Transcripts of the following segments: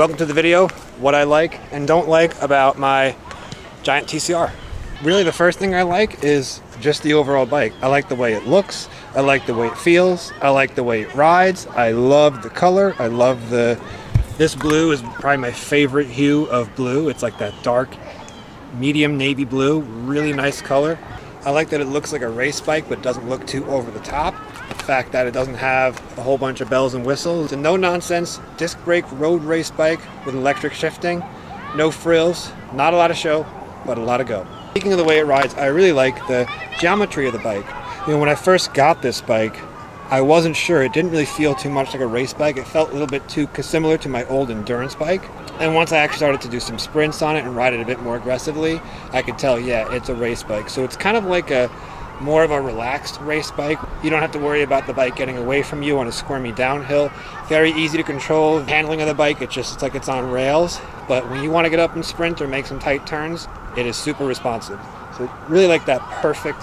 Welcome to the video, what I like and don't like about my giant TCR. Really the first thing I like is just the overall bike. I like the way it looks, I like the way it feels, I like the way it rides, I love the color, I love this blue is probably my favorite hue of blue. It's like that dark, medium navy blue, really nice color. I like that it looks like a race bike but doesn't look too over the top. The fact that it doesn't have a whole bunch of bells and whistles. It's a no-nonsense disc brake road race bike with electric shifting. No frills, not a lot of show, but a lot of go. Speaking of the way it rides, I really like the geometry of the bike. You know, when I first got this bike, I wasn't sure. It didn't really feel too much like a race bike. It felt a little bit too similar to my old endurance bike. And once I actually started to do some sprints on it and ride it a bit more aggressively, I could tell, yeah, it's a race bike. So it's kind of like more of a relaxed race bike. You don't have to worry about the bike getting away from you on a squirmy downhill. Very easy to control. Handling of the bike, it's like it's on rails. But when you want to get up and sprint or make some tight turns, it is super responsive. So really like that perfect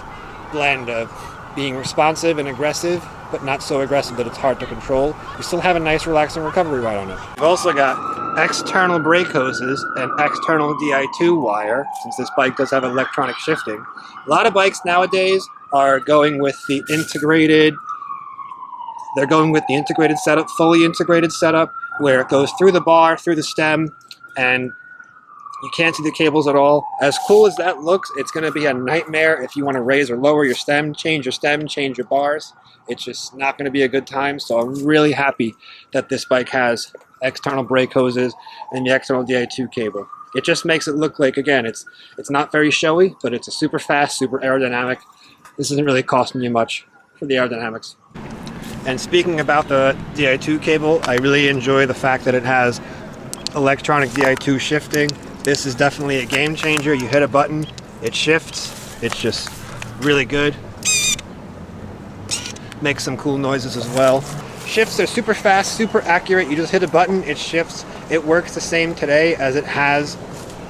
blend of being responsive and aggressive, but not so aggressive that it's hard to control. You still have a nice relaxing recovery ride on it. We've also got external brake hoses and external Di2 wire, since this bike does have electronic shifting. A lot of bikes nowadays are going with the integrated setup, fully integrated setup, where it goes through the bar, through the stem, and you can't see the cables at all. As cool as that looks, it's going to be a nightmare if you want to raise or lower your stem, change your bars. It's just not going to be a good time. So I'm really happy that this bike has external brake hoses and the external Di2 cable. It just makes it look like, again, it's not very showy, but it's a super fast, super aerodynamic. This isn't really costing you much for the aerodynamics. And speaking about the Di2 cable, I really enjoy the fact that it has electronic Di2 shifting. This is definitely a game changer. You hit a button, it shifts. It's just really good. Makes some cool noises as well. Shifts are super fast, super accurate. You just hit a button, it shifts. It works the same today as it has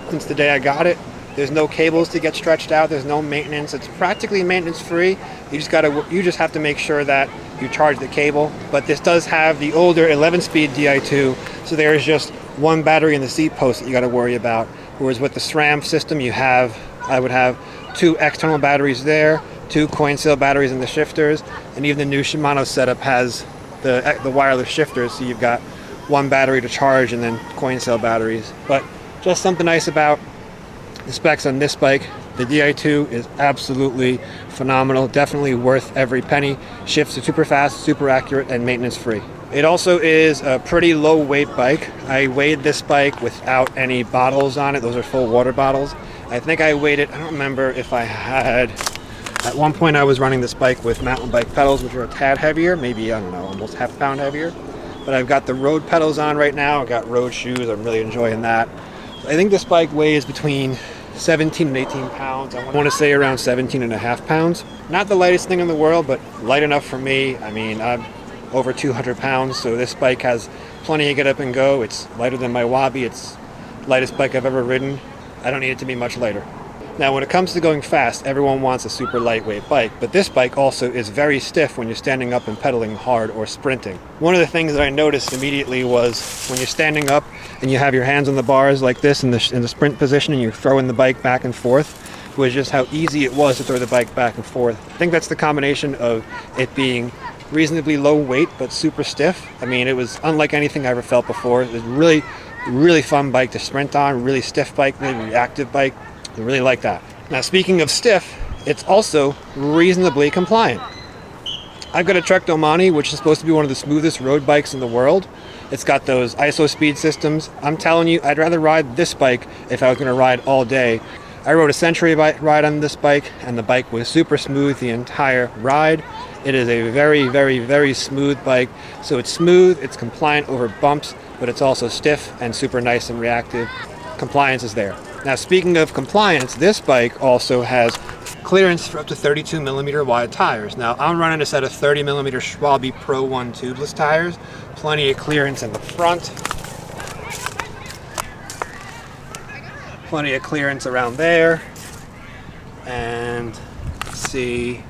since the day I got it. There's no cables to get stretched out. There's no maintenance. It's practically maintenance free. You just have to make sure that you charge the cable. But this does have the older 11-speed Di2, so there's just one battery in the seat post that you got to worry about. Whereas with the SRAM system, I would have two external batteries there, two coin cell batteries in the shifters, and even the new Shimano setup has the wireless shifters, so you've got one battery to charge and then coin cell batteries. But just something nice about the specs on this bike. The Di2 is absolutely phenomenal, definitely worth every penny. Shifts are super fast, super accurate, and maintenance free. It also is a pretty low weight bike. I weighed this bike without any bottles on it. Those are full water bottles. I think I weighed it, I don't remember if I had, at one point I was running this bike with mountain bike pedals, which are a tad heavier, maybe, I don't know, almost half a pound heavier. But I've got the road pedals on right now. I've got road shoes, I'm really enjoying that. I think this bike weighs between 17 and 18 pounds. I want to say around 17 and a half pounds. Not the lightest thing in the world, but light enough for me. I mean, I'm over 200 pounds, so this bike has plenty of get up and go. It's lighter than my Wabi. It's the lightest bike I've ever ridden. I don't need it to be much lighter. Now, when it comes to going fast, everyone wants a super lightweight bike, but this bike also is very stiff when you're standing up and pedaling hard or sprinting. One of the things that I noticed immediately was when you're standing up and you have your hands on the bars like this in the sprint position and you're throwing the bike back and forth, was just how easy it was to throw the bike back and forth. I think that's the combination of it being reasonably low weight but super stiff. I mean, it was unlike anything I ever felt before. It was really, really fun bike to sprint on, really stiff bike, really reactive bike. I really like that. Now, speaking of stiff, it's also reasonably compliant. I've got a Trek Domani, which is supposed to be one of the smoothest road bikes in the world. It's got those ISO speed systems. I'm telling you, I'd rather ride this bike if I was going to ride all day. I rode a Century ride on this bike, and the bike was super smooth the entire ride. It is a very, very, very smooth bike. So it's smooth, it's compliant over bumps, but it's also stiff and super nice and reactive. Compliance is there. Now, speaking of compliance, this bike also has clearance for up to 32 millimeter wide tires. Now, I'm running a set of 30 millimeter Schwalbe Pro 1 tubeless tires. Plenty of clearance in the front. Plenty of clearance around there. And let's see,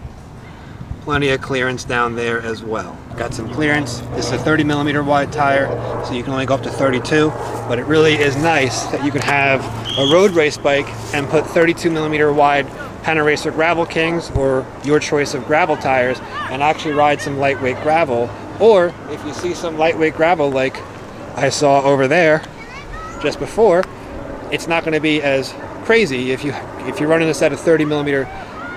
plenty of clearance down there as well. got some clearance. This is a 30 millimeter wide tire, so you can only go up to 32, but it really is nice that you can have a road race bike and put 32 millimeter wide Panaracer Gravel Kings or your choice of gravel tires and actually ride some lightweight gravel. Or if you see some lightweight gravel like I saw over there just before, it's not going to be as crazy. If you're running a set of 30 millimeter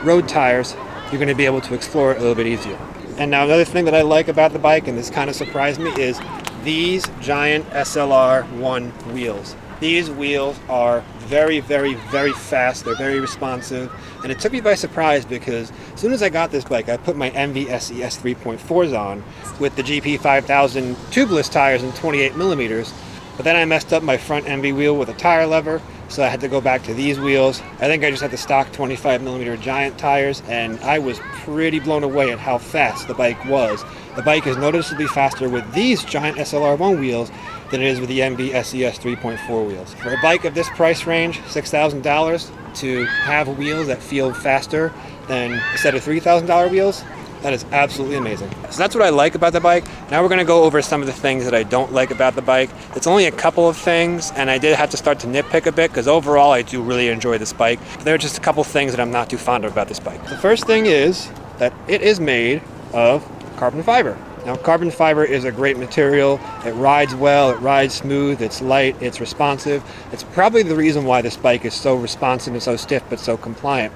road tires, you're going to be able to explore it a little bit easier. And now another thing that I like about the bike, and this kind of surprised me, is these giant SLR1 wheels. These wheels are very, very, very fast. They're very responsive. And it took me by surprise because as soon as I got this bike, I put my MV SES 3.4s on with the GP 5000 tubeless tires in 28 millimeters. But then I messed up my front MV wheel with a tire lever, so I had to go back to these wheels. I think I just had the stock 25 millimeter giant tires, and I was pretty blown away at how fast the bike was. The bike is noticeably faster with these giant SLR1 wheels than it is with the MV SES 3.4 wheels. For a bike of this price range, $6,000, to have wheels that feel faster than a set of $3,000 wheels, that is absolutely amazing. So that's what I like about the bike. Now we're going to go over some of the things that I don't like about the bike. It's only a couple of things, and I did have to start to nitpick a bit because overall I do really enjoy this bike. But there are just a couple things that I'm not too fond of about this bike. The first thing is that it is made of carbon fiber. Now, carbon fiber is a great material. It rides well, it rides smooth, it's light, it's responsive. It's probably the reason why this bike is so responsive and so stiff but so compliant.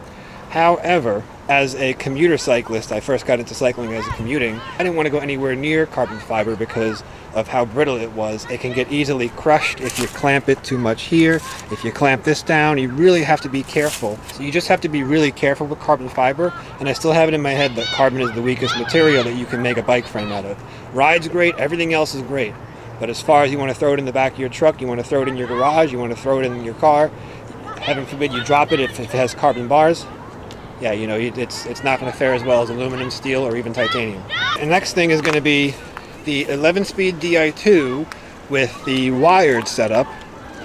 However, as a commuter cyclist, I first got into cycling as a commuting. I didn't want to go anywhere near carbon fiber because of how brittle it was. It can get easily crushed if you clamp it too much here. If you clamp this down, you really have to be careful. So you just have to be really careful with carbon fiber. And I still have it in my head that carbon is the weakest material that you can make a bike frame out of. Ride's great, everything else is great. But as far as you want to throw it in the back of your truck, you want to throw it in your garage, you want to throw it in your car, heaven forbid you drop it if it has carbon bars, yeah, you know, it's not going to fare as well as aluminum, steel, or even titanium. The next thing is going to be the 11-speed Di2 with the wired setup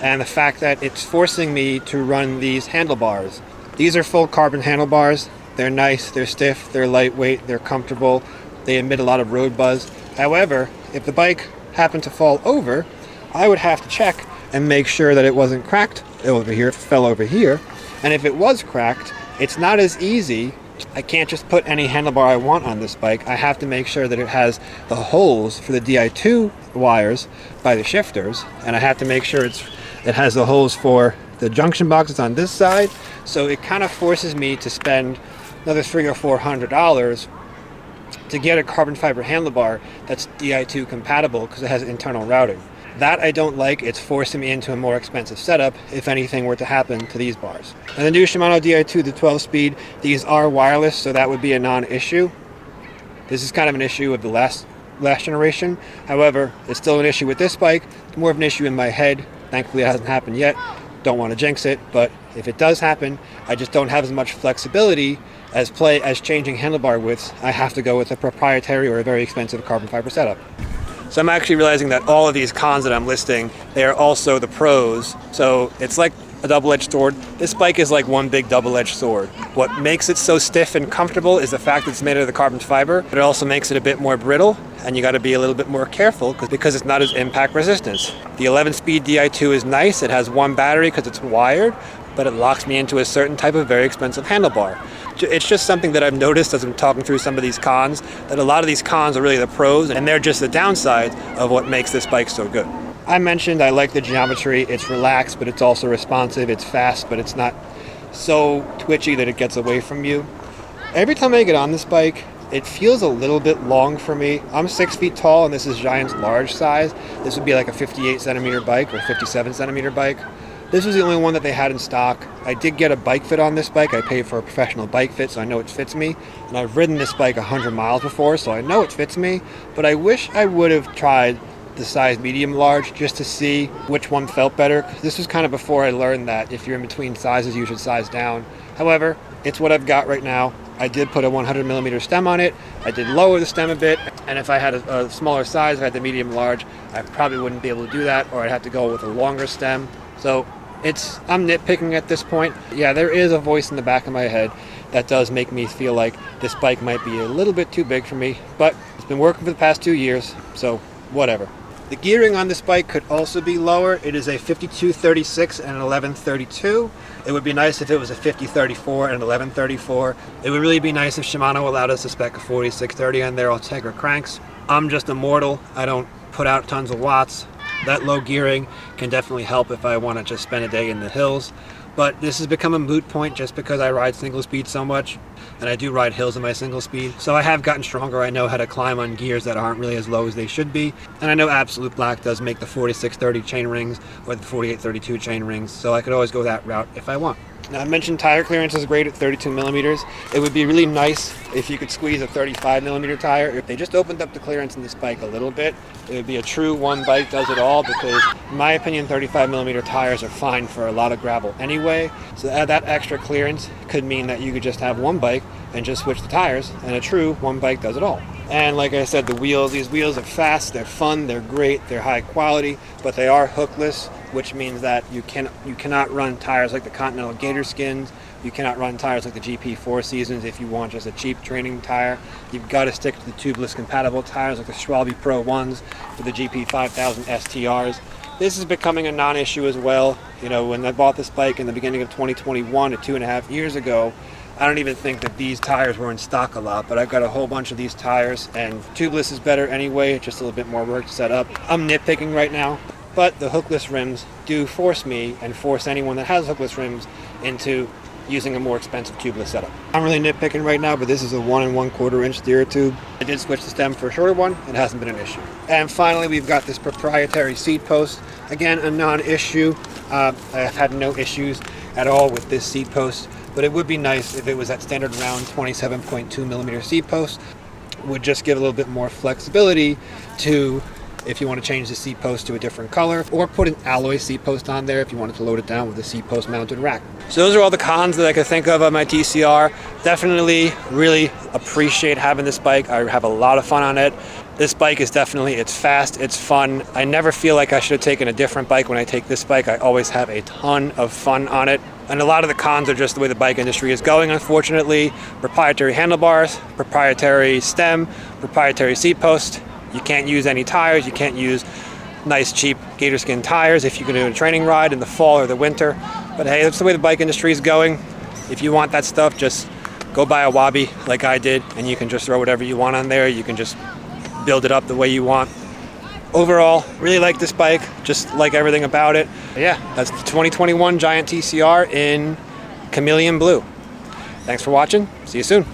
and the fact that it's forcing me to run these handlebars. These are full carbon handlebars. They're nice, they're stiff, they're lightweight, they're comfortable. They emit a lot of road buzz. However, if the bike happened to fall over, I would have to check and make sure that it wasn't cracked over here, if it fell over here. And if it was cracked, it's not as easy. I can't just put any handlebar I want on this bike. I have to make sure that it has the holes for the Di2 wires by the shifters, and I have to make sure it has the holes for the junction boxes on this side. So it kind of forces me to spend another $300 or $400 to get a carbon fiber handlebar that's Di2 compatible because it has internal routing. That I don't like. It's forcing me into a more expensive setup if anything were to happen to these bars. And the new Shimano Di2, the 12-speed, these are wireless, so that would be a non-issue. This is kind of an issue of the last generation. However, it's still an issue with this bike. It's more of an issue in my head. Thankfully, it hasn't happened yet. Don't want to jinx it, but if it does happen, I just don't have as much flexibility as changing handlebar widths. I have to go with a proprietary or a very expensive carbon fiber setup. So I'm actually realizing that all of these cons that I'm listing, they are also the pros. So it's like a double-edged sword. This bike is like one big double-edged sword. What makes it so stiff and comfortable is the fact that it's made of the carbon fiber, but it also makes it a bit more brittle, and you got to be a little bit more careful because it's not as impact resistant. The 11-speed Di2 is nice. It has one battery because it's wired, but it locks me into a certain type of very expensive handlebar. It's just something that I've noticed as I'm talking through some of these cons, that a lot of these cons are really the pros, and they're just the downsides of what makes this bike so good. I mentioned I like the geometry. It's relaxed, but it's also responsive. It's fast, but it's not so twitchy that it gets away from you. Every time I get on this bike, it feels a little bit long for me. I'm 6 feet tall, and this is Giant's large size. This would be like a 58 centimeter bike or 57 centimeter bike. This was the only one that they had in stock. I did get a bike fit on this bike. I paid for a professional bike fit, so I know it fits me. And I've ridden this bike 100 miles before, so I know it fits me. But I wish I would have tried the size medium large just to see which one felt better. This was kind of before I learned that if you're in between sizes, you should size down. However, it's what I've got right now. I did put a 100 millimeter stem on it. I did lower the stem a bit. And if I had a smaller size, if I had the medium large, I probably wouldn't be able to do that, or I'd have to go with a longer stem. So I'm nitpicking at this point. Yeah, there is a voice in the back of my head that does make me feel like this bike might be a little bit too big for me, but been working for the past 2 years, so whatever. The gearing on this bike could also be lower. It is a 5236 and an 1132. It would be nice if it was a 5034 and an 1134. It would really be nice if Shimano allowed us to spec a 4630 on their Ultegra cranks. I'm just a mortal. I don't put out tons of watts. That low gearing can definitely help if I want to just spend a day in the hills. But this has become a moot point just because I ride single speed so much, and I do ride hills in my single speed. So I have gotten stronger. I know how to climb on gears that aren't really as low as they should be. And I know Absolute Black does make the 4630 chain rings or the 4832 chain rings, so I could always go that route if I want. Now, I mentioned tire clearance is great at 32 millimeters. It would be really nice if you could squeeze a 35 millimeter tire. If they just opened up the clearance in this bike a little bit, it would be a true one bike does it all, because in my opinion 35 millimeter tires are fine for a lot of gravel anyway. So that extra clearance could mean that you could just have one bike and just switch the tires, and a true one bike does it all. And like I said, the wheels, these wheels are fast, they're fun, they're great, they're high quality, but they are hookless, which means that you cannot run tires like the Continental Gator Skins. You cannot run tires like the GP 4 Seasons if you want just a cheap training tire. You've got to stick to the tubeless compatible tires like the Schwalbe Pro 1s for the GP 5000 STRs. This is becoming a non-issue as well. You know, when I bought this bike in the beginning of 2021, 2.5 years ago, I don't even think that these tires were in stock a lot, but I've got a whole bunch of these tires, and tubeless is better anyway, just a little bit more work to set up. I'm nitpicking right now, but the hookless rims do force me and force anyone that has hookless rims into using a more expensive tubeless setup. I'm really nitpicking right now, but this is a 1 1/4 inch steer tube. I did switch the stem for a shorter one. It hasn't been an issue. And finally, we've got this proprietary seat post. Again, a non-issue. I've had no issues at all with this seat post, but it would be nice if it was that standard round 27.2 millimeter seat post. Would just give a little bit more flexibility to, if you want to change the seat post to a different color, or put an alloy seat post on there if you wanted to load it down with a seat post mounted rack. So those are all the cons that I could think of on my TCR. Definitely really appreciate having this bike. I have a lot of fun on it. This bike is definitely, it's fast, it's fun. I never feel like I should have taken a different bike when I take this bike. I always have a ton of fun on it. And a lot of the cons are just the way the bike industry is going, unfortunately. Proprietary handlebars, proprietary stem, proprietary seat post. You can't use any tires. You can't use nice, cheap gator skin tires if you can do a training ride in the fall or the winter. But hey, that's the way the bike industry is going. If you want that stuff, just go buy a Wabi like I did, and you can just throw whatever you want on there. You can just build it up the way you want. Overall, really like this bike, just like everything about it. But yeah, that's the 2021 Giant TCR in Chameleon Blue. Thanks for watching. See you soon.